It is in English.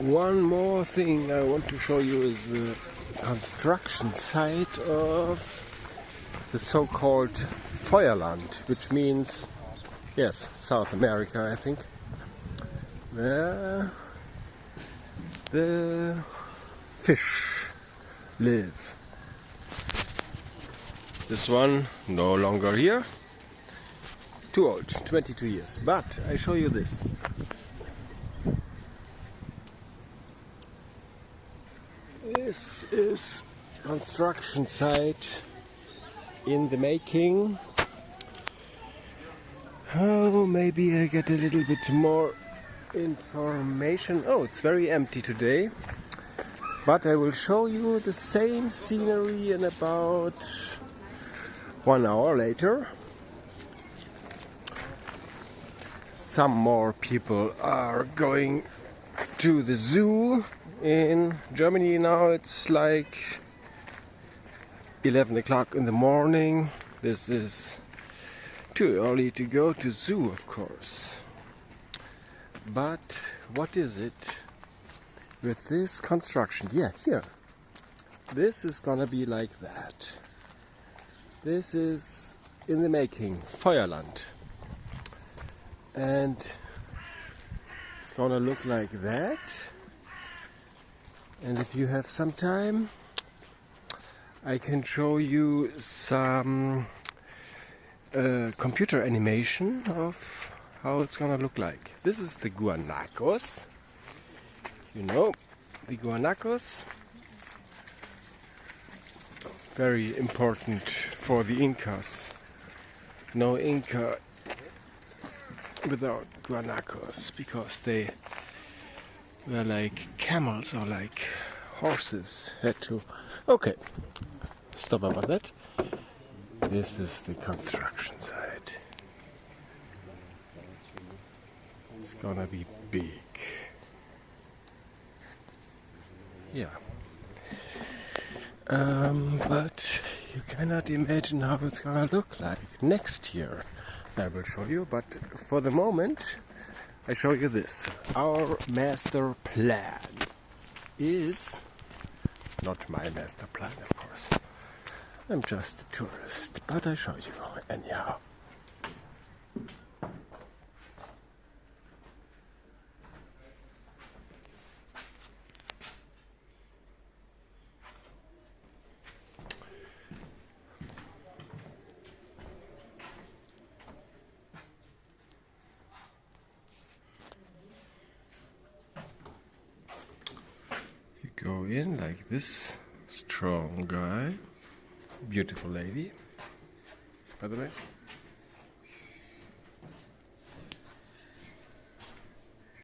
one more thing I want to show you is the construction site of the so-called Feuerland, which means, yes, South America, I think, where the fish live. This one no longer here, too old, 22 years, but I show you this. This is construction site in the making. Oh, maybe I get a little bit more information. Oh, it's very empty today, but I will show you the same scenery in about 1 hour later. Some more people are going to the zoo. In Germany now it's like 11 o'clock in the morning. This is too early to go to zoo, of course. But what is it with this construction? Yeah, here. This is gonna be like that. This is in the making, Feuerland. And it's gonna look like that. And if you have some time, I can show you some computer animation of how it's gonna look like. This is the guanacos. You know, the guanacos. Very important for the Incas. No Inca without guanacos, because they were like camels or like horses. Had to. Okay, stop about that. This is the construction site. It's gonna be big. Yeah. But you cannot imagine how it's gonna look like next year. I will show you, but for the moment I show you this. Our master plan is not my master plan, of course. I'm just a tourist, but I show you anyhow. Go in like this, strong guy, beautiful lady, by the way.